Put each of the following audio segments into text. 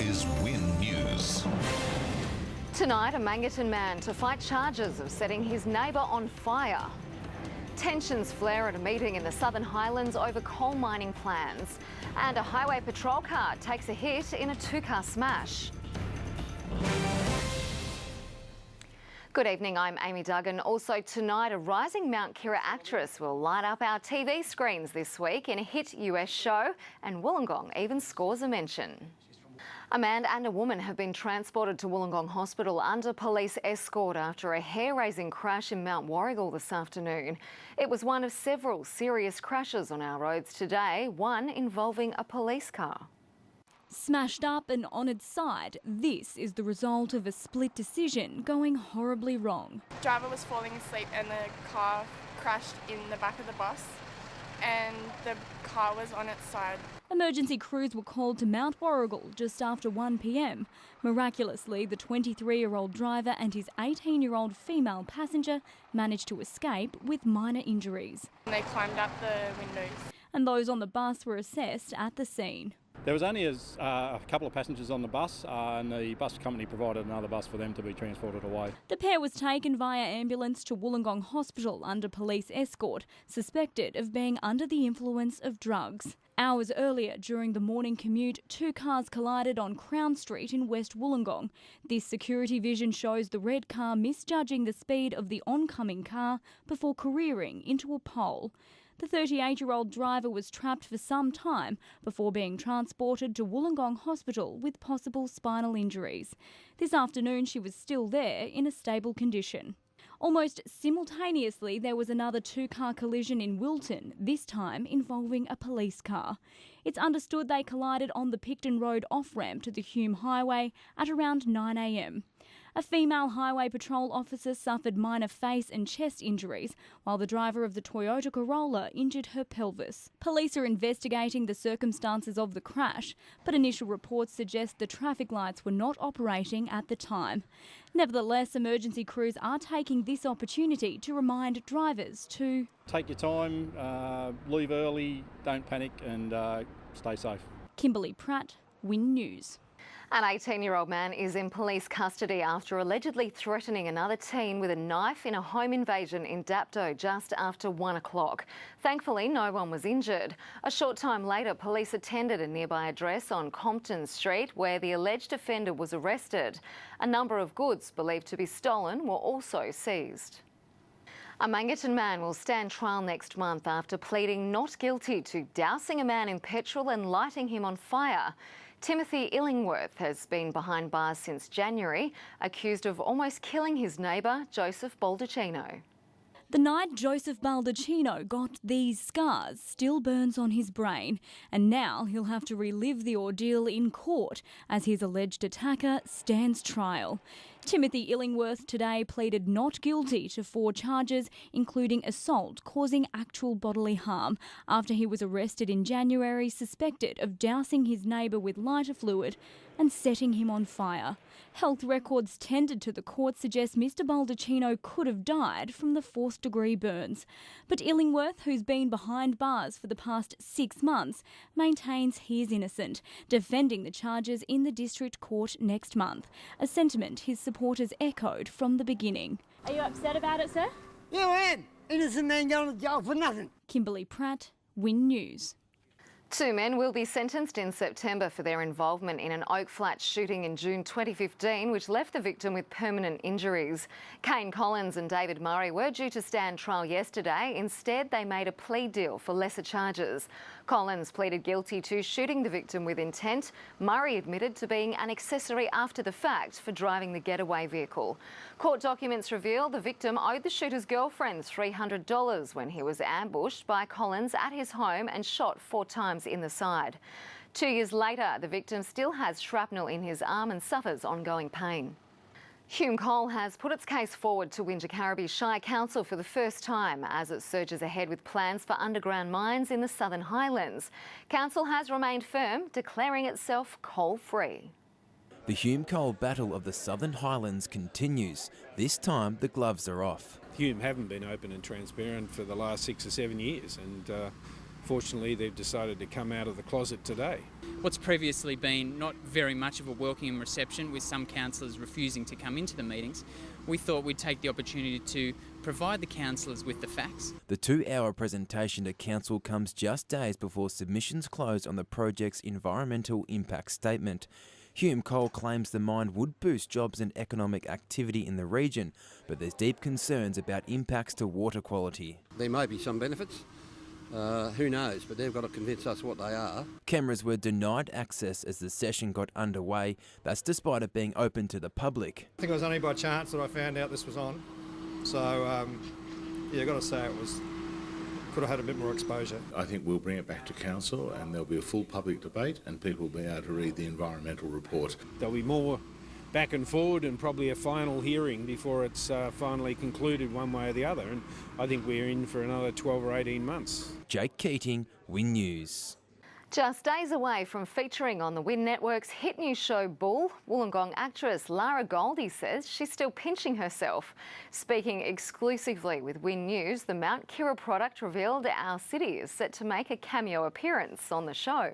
is Win News. Tonight, a Mangaton man to fight charges of setting his neighbour on fire. Tensions flare at a meeting in the Southern Highlands over coal mining plans. And a highway patrol car takes a hit in a two-car smash. Good evening, I'm Amy Duggan. Also tonight, a rising Mount Kira actress will light up our TV screens this week in a hit US show, and Wollongong even scores a mention. A man and a woman have been transported to Wollongong Hospital under police escort after a hair-raising crash in Mount Warrigal this afternoon. It was one of several serious crashes on our roads today, one involving a police car. Smashed up and on its side, this is the result of a split decision going horribly wrong. The driver was falling asleep and the car crashed in the back of the bus and the car was on its side. Emergency crews were called to Mount Warrigal just after 1 p.m. Miraculously, the 23-year-old driver and his 18-year-old female passenger managed to escape with minor injuries. They climbed up the windows. And those on the bus were assessed at the scene. There was only a couple of passengers on the bus and the bus company provided another bus for them to be transported away. The pair was taken via ambulance to Wollongong Hospital under police escort, suspected of being under the influence of drugs. Hours earlier, during the morning commute, two cars collided on Crown Street in West Wollongong. This security vision shows the red car misjudging the speed of the oncoming car before careering into a pole. The 38-year-old driver was trapped for some time before being transported to Wollongong Hospital with possible spinal injuries. This afternoon, she was still there in a stable condition. Almost simultaneously, there was another two-car collision in Wilton, this time involving a police car. It's understood they collided on the Picton Road off-ramp to the Hume Highway at around 9 a.m. A female highway patrol officer suffered minor face and chest injuries, while the driver of the Toyota Corolla injured her pelvis. Police are investigating the circumstances of the crash, but initial reports suggest the traffic lights were not operating at the time. Nevertheless, emergency crews are taking this opportunity to remind drivers to take your time, leave early, don't panic and stay safe. Kimberly Pratt, Win News. An 18-year-old man is in police custody after allegedly threatening another teen with a knife in a home invasion in Dapto just after 1 o'clock. Thankfully, no one was injured. A short time later, police attended a nearby address on Compton Street where the alleged offender was arrested. A number of goods believed to be stolen were also seized. A Mangaton man will stand trial next month after pleading not guilty to dousing a man in petrol and lighting him on fire. Timothy Illingworth has been behind bars since January, accused of almost killing his neighbour, Joseph Baldacchino. The night Joseph Baldacchino got these scars still burns on his brain, and now he'll have to relive the ordeal in court as his alleged attacker stands trial. Timothy Illingworth today pleaded not guilty to 4 charges, including assault causing actual bodily harm, after he was arrested in January suspected of dousing his neighbour with lighter fluid and setting him on fire. Health records tendered to the court suggest Mr Baldacchino could have died from the 4th-degree burns. But Illingworth, who's been behind bars for the past 6 months, maintains he is innocent, defending the charges in the district court next month, a sentiment his supporters echoed from the beginning. Are you upset about it, sir? Yeah, I am. Innocent man going to jail for nothing. Kimberly Pratt, Win News. 2 men will be sentenced in September for their involvement in an Oak Flat shooting in June 2015, which left the victim with permanent injuries. Kane Collins and David Murray were due to stand trial yesterday. Instead, they made a plea deal for lesser charges. Collins pleaded guilty to shooting the victim with intent. Murray admitted to being an accessory after the fact for driving the getaway vehicle. Court documents reveal the victim owed the shooter's girlfriend $300 when he was ambushed by Collins at his home and shot 4 times in the side. 2 years later, the victim still has shrapnel in his arm and suffers ongoing pain. Hume Coal has put its case forward to Wingecarribee Shire Council for the first time as it surges ahead with plans for underground mines in the Southern Highlands. Council has remained firm, declaring itself coal-free. The Hume Coal battle of the Southern Highlands continues. This time the gloves are off. Hume haven't been open and transparent for the last 6 or 7 years, and Fortunately, they've decided to come out of the closet today. What's previously been not very much of a welcome reception, with some councillors refusing to come into the meetings, we thought we'd take the opportunity to provide the councillors with the facts. The 2-hour presentation to council comes just days before submissions close on the project's environmental impact statement. Hume Cole claims the mine would boost jobs and economic activity in the region, but there's deep concerns about impacts to water quality. There may be some benefits. Who knows, but they've got to convince us what they are. Cameras were denied access as the session got underway. That's despite it being open to the public. I think it was only by chance that I found out this was on. So, yeah, I've got to say could have had a bit more exposure. I think we'll bring it back to council and there'll be a full public debate and people will be able to read the environmental report. There'll be more back and forward and probably a final hearing before it's finally concluded one way or the other. And I think we're in for another 12 or 18 months. Jake Keating, Win News. Just days away from featuring on the Win Network's hit new show Bull, Wollongong actress Lara Goldie says she's still pinching herself. Speaking exclusively with Win News, the Mount Kira product revealed our city is set to make a cameo appearance on the show.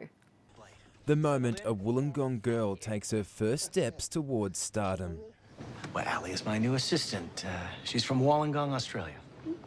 The moment a Wollongong girl takes her first steps towards stardom. Well, Ali is my new assistant. She's from Wollongong, Australia.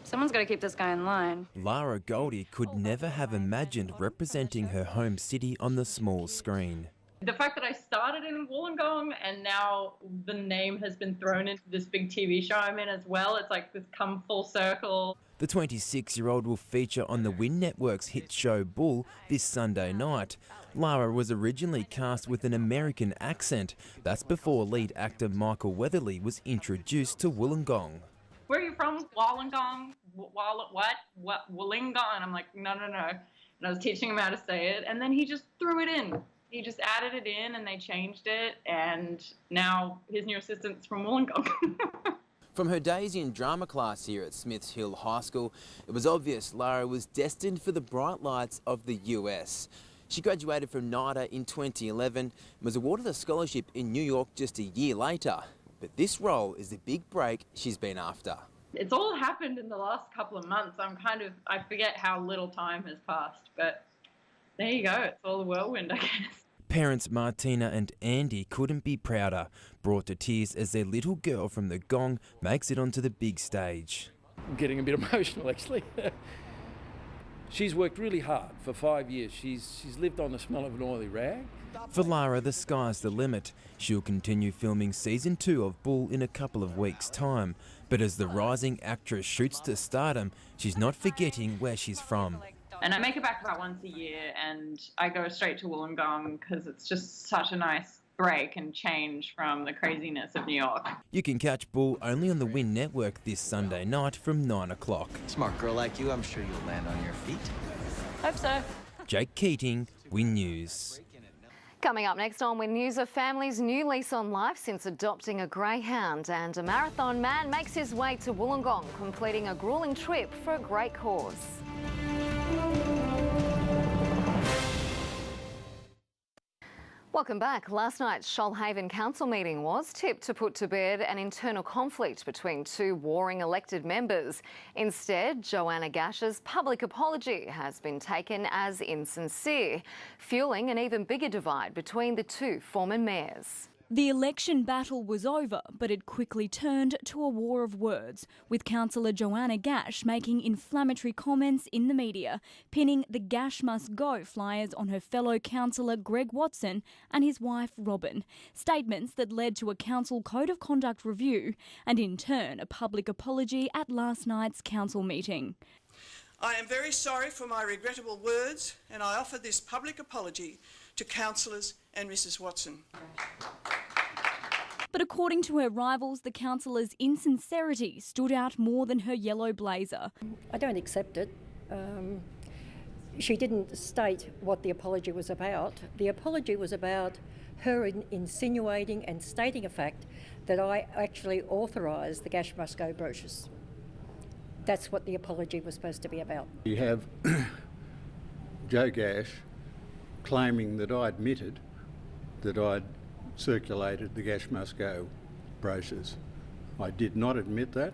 Someone's got to keep this guy in line. Lara Goldie could never have imagined representing her home city on the small screen. The fact that I started in Wollongong and now the name has been thrown into this big TV show I'm in as well, it's like this come full circle. The 26-year-old will feature on the Win Network's hit show Bull this Sunday night. Lara was originally cast with an American accent. That's before lead actor Michael Weatherly was introduced to Wollongong. Where are you from? Wollongong? What? Wollongong? And I'm like, no. And I was teaching him how to say it, and then he just threw it in. He just added it in, and they changed it, and now his new assistant's from Wollongong. From her days in drama class here at Smiths Hill High School, it was obvious Lara was destined for the bright lights of the US. She graduated from NIDA in 2011 and was awarded a scholarship in New York just a year later. But this role is the big break she's been after. It's all happened in the last couple of months. I forget how little time has passed, but there you go. It's all a whirlwind, I guess. Parents Martina and Andy couldn't be prouder, brought to tears as their little girl from the Gong makes it onto the big stage. I'm getting a bit emotional, actually. She's worked really hard for 5 years. She's lived on the smell of an oily rag. For Lara, the sky's the limit. She'll continue filming season 2 of Bull in a couple of weeks' time. But as the rising actress shoots to stardom, she's not forgetting where she's from. And I make it back about once a year, and I go straight to Wollongong because it's just such a nice break and change from the craziness of New York. You can catch Bull only on the Win Network this Sunday night from 9 o'clock. Smart girl like you, I'm sure you'll land on your feet. Hope so. Jake Keating, Win News. Coming up next on Win News, a family's new lease on life since adopting a greyhound, and a marathon man makes his way to Wollongong, completing a gruelling trip for a great cause. Welcome back. Last night's Shoalhaven Council meeting was tipped to put to bed an internal conflict between two warring elected members. Instead, Joanna Gash's public apology has been taken as insincere, fueling an even bigger divide between the two former mayors. The election battle was over, but it quickly turned to a war of words, with Councillor Joanna Gash making inflammatory comments in the media, pinning the Gash Must Go flyers on her fellow councillor Greg Watson and his wife Robin. Statements that led to a council code of conduct review and in turn a public apology at last night's council meeting. I am very sorry for my regrettable words, and I offer this public apology to councillors and Mrs Watson. But according to her rivals, the councillor's insincerity stood out more than her yellow blazer. I don't accept it. She didn't state what the apology was about. The apology was about her insinuating and stating a fact that I actually authorised the Gash Must Go brochures. That's what the apology was supposed to be about. You have Joe Gash claiming that I admitted that I'd circulated the Gash Must Go brochures. I did not admit that,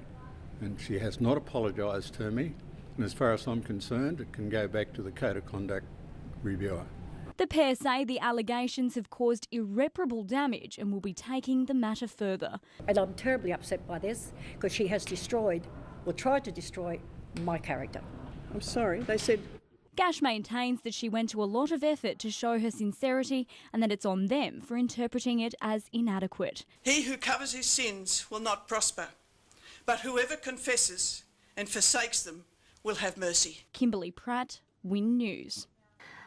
and she has not apologised to me, And as far as I'm concerned, it can go back to the Code of Conduct reviewer. The pair say the allegations have caused irreparable damage and will be taking the matter further. And I'm terribly upset by this because she has destroyed, or tried to destroy, my character. I'm sorry, they said... Gash maintains that she went to a lot of effort to show her sincerity and that it's on them for interpreting it as inadequate. He who covers his sins will not prosper, but whoever confesses and forsakes them will have mercy. Kimberly Pratt, Win News.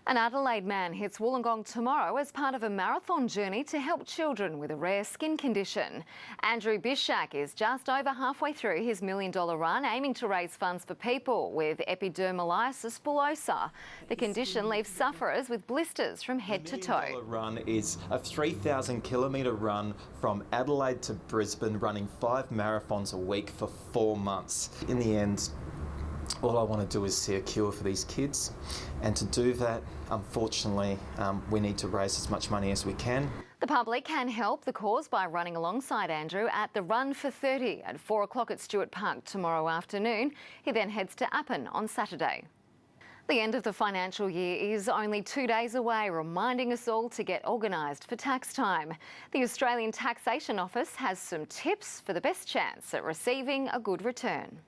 An Adelaide man hits Wollongong tomorrow as part of a marathon journey to help children with a rare skin condition. Andrew Bishak is just over halfway through his $1 million run, aiming to raise funds for people with epidermolysis bullosa. The condition leaves sufferers with blisters from head to toe. The $1 million run is a 3,000 kilometre run from Adelaide to Brisbane, running 5 marathons a week for 4 months. In the end, all I want to do is see a cure for these kids, and to do that, unfortunately, we need to raise as much money as we can. The public can help the cause by running alongside Andrew at the Run for 30 at 4 o'clock at Stewart Park tomorrow afternoon. He then heads to Appin on Saturday. The end of the financial year is only 2 days away, reminding us all to get organised for tax time. The Australian Taxation Office has some tips for the best chance at receiving a good return.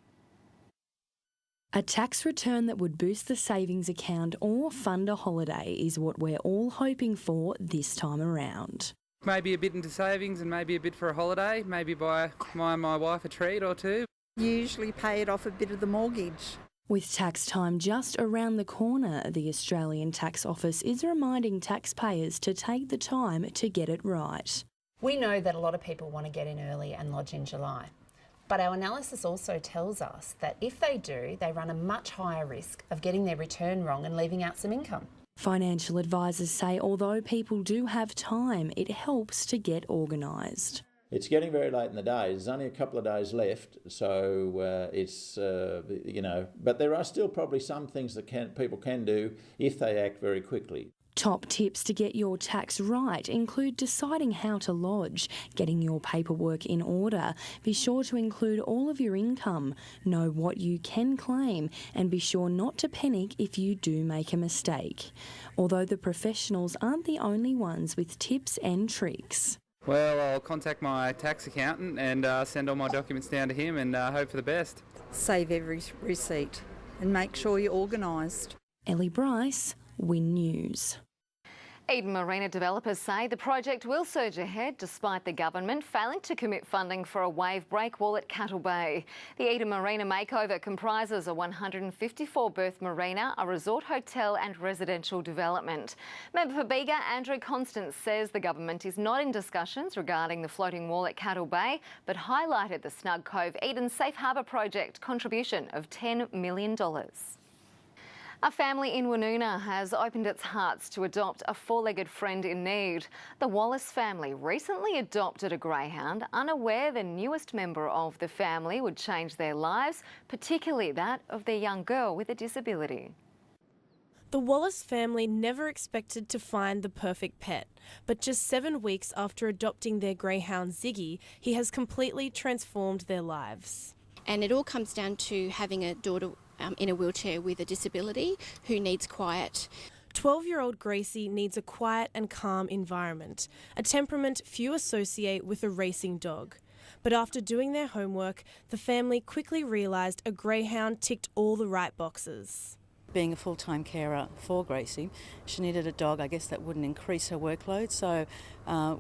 A tax return that would boost the savings account or fund a holiday is what we're all hoping for this time around. Maybe a bit into savings and maybe a bit for a holiday, maybe buy my wife a treat or two. Usually pay it off a bit of the mortgage. With tax time just around the corner, the Australian Tax Office is reminding taxpayers to take the time to get it right. We know that a lot of people want to get in early and lodge in July. But our analysis also tells us that if they do, they run a much higher risk of getting their return wrong and leaving out some income. Financial advisors say although people do have time, it helps to get organised. It's getting very late in the day. There's only a couple of days left, so but there are still probably some things that people can do if they act very quickly. Top tips to get your tax right include deciding how to lodge, getting your paperwork in order, be sure to include all of your income, know what you can claim, and be sure not to panic if you do make a mistake. Although the professionals aren't the only ones with tips and tricks. Well, I'll contact my tax accountant and send all my documents down to him and hope for the best. Save every receipt and make sure you're organised. Ellie Bryce, Win News. Eden Marina developers say the project will surge ahead despite the government failing to commit funding for a wave breakwall at Cattle Bay. The Eden Marina makeover comprises a 154-berth marina, a resort hotel and residential development. Member for Bega, Andrew Constance, says the government is not in discussions regarding the floating wall at Cattle Bay, but highlighted the Snug Cove Eden Safe Harbour project contribution of $10 million. A family in Woonona has opened its hearts to adopt a four-legged friend in need. The Wallace family recently adopted a greyhound, unaware the newest member of the family would change their lives, particularly that of their young girl with a disability. The Wallace family never expected to find the perfect pet, but just 7 weeks after adopting their greyhound Ziggy, he has completely transformed their lives. And it all comes down to having a daughter in a wheelchair with a disability who needs quiet. 12-year-old Gracie needs a quiet and calm environment, a temperament few associate with a racing dog. But after doing their homework, the family quickly realised a greyhound ticked all the right boxes. Being a full-time carer for Gracie, she needed a dog, I guess, that wouldn't increase her workload. So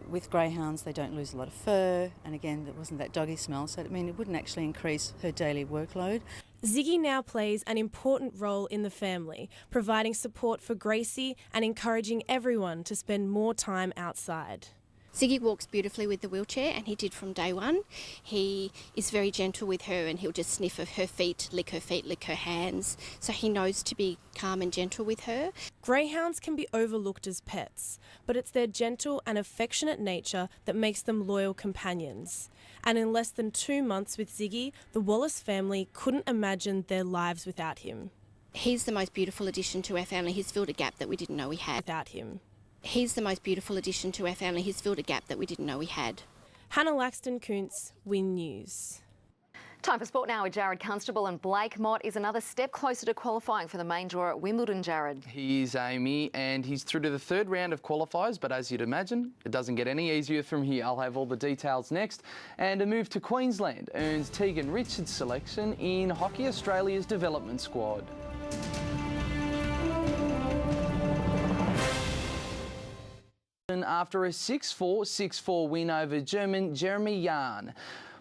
with greyhounds, they don't lose a lot of fur, and again, there wasn't that doggy smell, so it wouldn't actually increase her daily workload. Ziggy now plays an important role in the family, providing support for Gracie and encouraging everyone to spend more time outside. Ziggy walks beautifully with the wheelchair, and he did from day one. He is very gentle with her, and he'll just sniff of her feet, lick her hands, so he knows to be calm and gentle with her. Greyhounds can be overlooked as pets, but it's their gentle and affectionate nature that makes them loyal companions. And in less than 2 months with Ziggy, the Wallace family couldn't imagine their lives without him. He's the most beautiful addition to our family. He's filled a gap that we didn't know we had. Without him. He's the most beautiful addition to our family. He's filled a gap that we didn't know we had. Hannah Laxton Kuntz, Win News. Time for sport now with Jared Constable, and Blake Mott is another step closer to qualifying for the main draw at Wimbledon, Jared. He is, Amy, and he's through to the third round of qualifiers, but as you'd imagine, it doesn't get any easier from here. I'll have all the details next. And a move to Queensland earns Tegan Richards' selection in Hockey Australia's development squad. After a 6-4, 6-4 win over German Jeremy Jahn.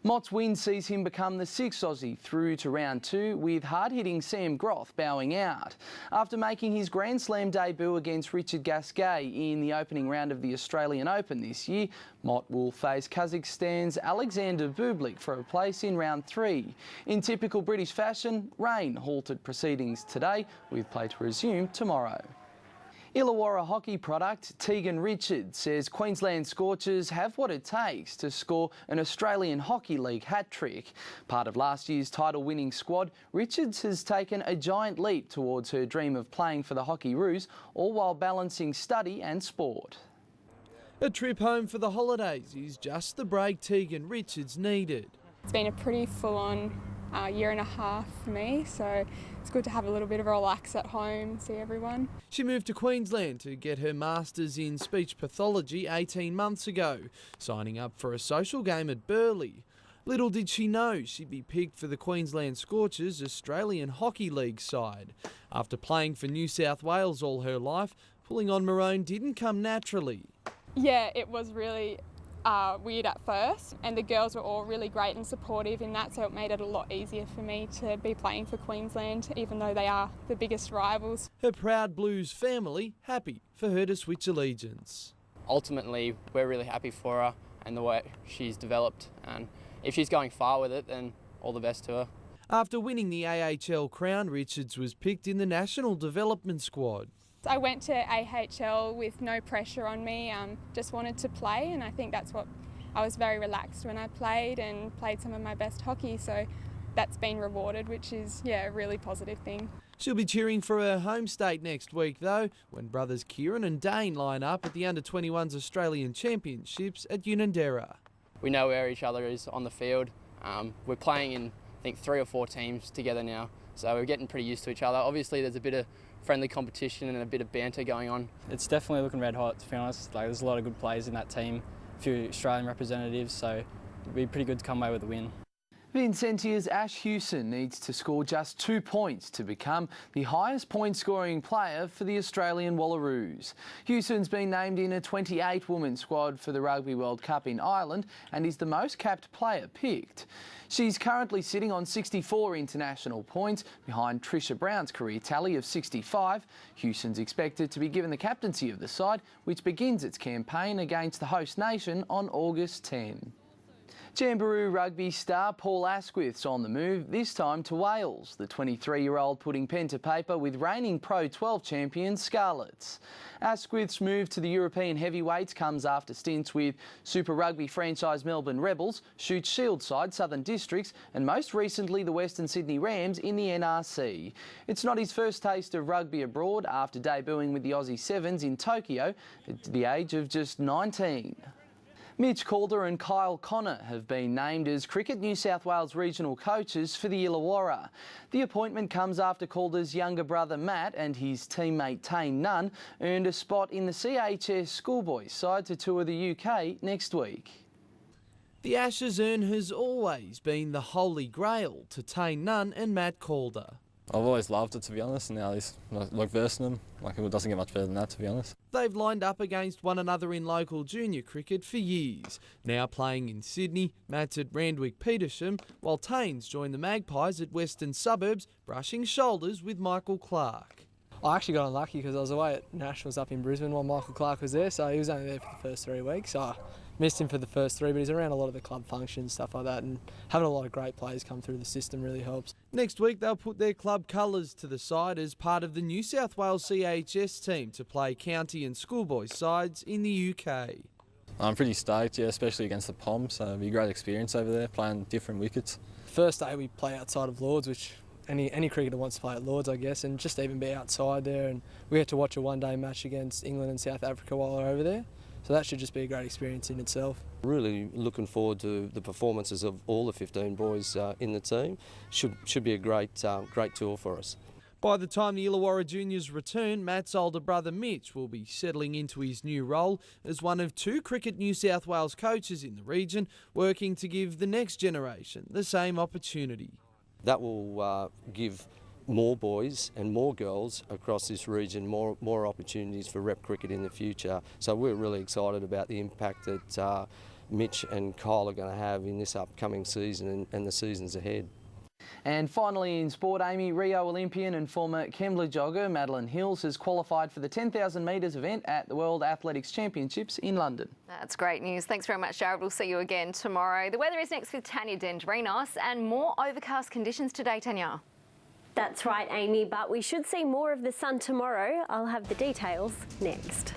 Mott's win sees him become the sixth Aussie through to round two, with hard-hitting Sam Groth bowing out. After making his Grand Slam debut against Richard Gasquet in the opening round of the Australian Open this year, Mott will face Kazakhstan's Alexander Bublik for a place in round three. In typical British fashion, rain halted proceedings today, with play to resume tomorrow. Illawarra hockey product Tegan Richards says Queensland Scorchers have what it takes to score an Australian Hockey League hat-trick. Part of last year's title-winning squad, Richards has taken a giant leap towards her dream of playing for the Hockey Roos, all while balancing study and sport. A trip home for the holidays is just the break Tegan Richards needed. It's been a pretty full-on year and a half for me, so it's good to have a little bit of a relax at home and see everyone. She moved to Queensland to get her Masters in Speech Pathology 18 months ago, signing up for a social game at Burleigh. Little did she know she'd be picked for the Queensland Scorchers Australian Hockey League side. After playing for New South Wales all her life, pulling on maroon didn't come naturally. Yeah, it was really weird at first, and the girls were all really great and supportive in that, so it made it a lot easier for me to be playing for Queensland, even though they are the biggest rivals. Her proud Blues family happy for her to switch allegiance. Ultimately, we're really happy for her and the way she's developed, and if she's going far with it, then all the best to her. After winning the AHL crown, Richards was picked in the national development squad. I went to AHL with no pressure on me, just wanted to play, and I think that's what I was very relaxed when I played and played some of my best hockey, so that's been rewarded, which is, yeah, a really positive thing. She'll be cheering for her home state next week though, when brothers Kieran and Dane line up at the Under-21s Australian Championships at Unanderra. We know where each other is on the field. We're playing in, I think, 3 or 4 teams together now, so we're getting pretty used to each other. Obviously there's a bit of friendly competition and a bit of banter going on. It's definitely looking red hot, to be honest. There's a lot of good players in that team, a few Australian representatives, so it'd be pretty good to come away with a win. Vincentia's Ash Hewson needs to score just 2 points to become the highest point-scoring player for the Australian Wallaroos. Hewson's been named in a 28-woman squad for the Rugby World Cup in Ireland and is the most capped player picked. She's currently sitting on 64 international points, behind Trisha Brown's career tally of 65. Hewson's expected to be given the captaincy of the side, which begins its campaign against the host nation on August 10. Jamboree rugby star Paul Asquith's on the move, this time to Wales. The 23-year-old putting pen to paper with reigning Pro 12 champions Scarlets. Asquith's move to the European heavyweights comes after stints with Super Rugby franchise Melbourne Rebels, Shoots Shield side Southern Districts and most recently the Western Sydney Rams in the NRC. It's not his first taste of rugby abroad after debuting with the Aussie Sevens in Tokyo at the age of just 19. Mitch Calder and Kyle Connor have been named as Cricket New South Wales regional coaches for the Illawarra. The appointment comes after Calder's younger brother Matt and his teammate Tane Nunn earned a spot in the CHS schoolboys side to tour the UK next week. The Ashes urn has always been the holy grail to Tane Nunn and Matt Calder. I've always loved it, to be honest, and now he's like versing them. It doesn't get much better than that, to be honest. They've lined up against one another in local junior cricket for years. Now playing in Sydney, Matt's at Randwick Petersham, while Tane's joined the Magpies at Western Suburbs, brushing shoulders with Michael Clark. I actually got unlucky because I was away at Nationals up in Brisbane while Michael Clark was there, so he was only there for the first 3 weeks. So I missed him for the first 3, but he's around a lot of the club functions, stuff like that, and having a lot of great players come through the system really helps. Next week they'll put their club colours to the side as part of the New South Wales CHS team to play county and schoolboys sides in the UK. I'm pretty stoked, yeah, especially against the Poms, so it'll be a great experience over there, playing different wickets. First day we play outside of Lords, which any cricketer wants to play at Lords, I guess, and just even be outside there, and we had to watch a one-day match against England and South Africa while we were over there. So that should just be a great experience in itself. Really looking forward to the performances of all the 15 boys in the team. Should be a great tour for us. By the time the Illawarra juniors return, Matt's older brother Mitch will be settling into his new role as one of 2 Cricket New South Wales coaches in the region, working to give the next generation the same opportunity. That will give more boys and more girls across this region more opportunities for rep cricket in the future. So we're really excited about the impact that Mitch and Kyle are going to have in this upcoming season and the seasons ahead. And finally in sport, Amy, Rio Olympian and former Kembla jogger Madeline Hills has qualified for the 10,000 metres event at the World Athletics Championships in London. That's great news. Thanks very much, Jared. We'll see you again tomorrow. The weather is next with Tanya Dendrinos, and more overcast conditions today, Tanya. That's right, Amy, but we should see more of the sun tomorrow. I'll have the details next.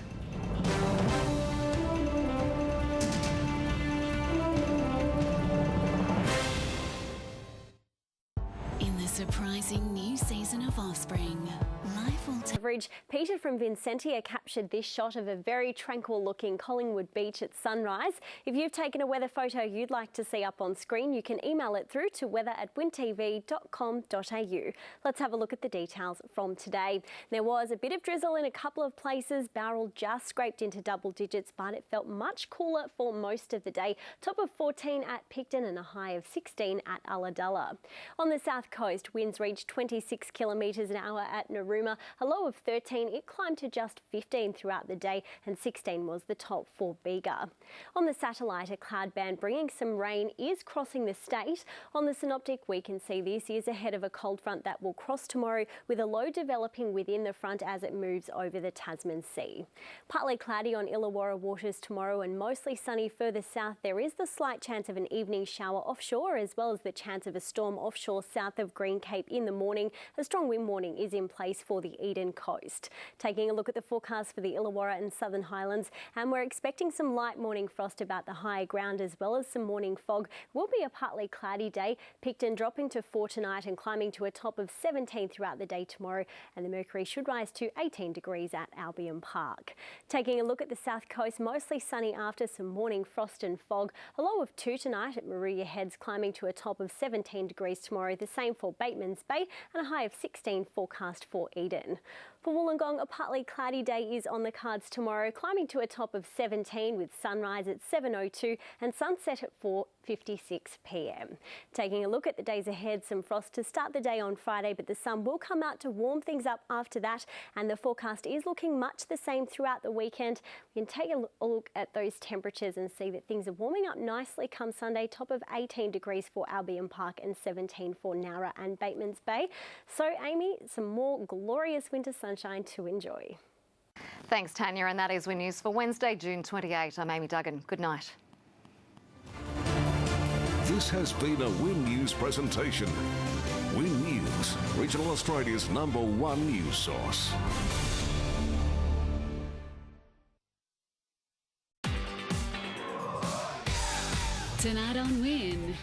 Surprising new season of Offspring. Life will coverage. Peter from Vincentia captured this shot of a very tranquil looking Collingwood beach at sunrise. If you've taken a weather photo you'd like to see up on screen, you can email it through to weather@wintv.com.au. Let's have a look at the details from today. There was a bit of drizzle in a couple of places. Bowral just scraped into double digits, but it felt much cooler for most of the day. Top of 14 at Picton and a high of 16 at Ulladulla. On the south coast, winds reached 26 kilometres an hour at Narooma, a low of 13. It climbed to just 15 throughout the day, and 16 was the top for Bega. On the satellite, a cloud band bringing some rain is crossing the state. On the synoptic, we can see this is ahead of a cold front that will cross tomorrow, with a low developing within the front as it moves over the Tasman Sea. Partly cloudy on Illawarra waters tomorrow and mostly sunny further south. There is the slight chance of an evening shower offshore, as well as the chance of a storm offshore south of Green Cape in the morning. A strong wind warning is in place for the Eden coast. Taking a look at the forecast for the Illawarra and Southern Highlands, and we're expecting some light morning frost about the higher ground, as well as some morning fog. Will be a partly cloudy day. Picton dropping to 4 tonight and climbing to a top of 17 throughout the day tomorrow, and the mercury should rise to 18 degrees at Albion Park. Taking a look at the south coast, mostly sunny after some morning frost and fog. A low of 2 tonight at Maria Heads, climbing to a top of 17 degrees tomorrow. The same for Bateman's Bay, and a high of 16 forecast for Eden. For Wollongong, a partly cloudy day is on the cards tomorrow, climbing to a top of 17 with sunrise at 7:02 and sunset at 4:56 p.m. Taking a look at the days ahead, some frost to start the day on Friday, but the sun will come out to warm things up after that, and the forecast is looking much the same throughout the weekend. We can take a look at those temperatures and see that things are warming up nicely come Sunday, top of 18 degrees for Albion Park and 17 for Nowra and Bateman's Bay. So, Amy, some more glorious winter sunshine to enjoy. Thanks, Tanya, and that is Win News for Wednesday, June 28. I'm Amy Duggan. Good night. This has been a Win News presentation. Win News, Regional Australia's #1 news source. Tonight on Win.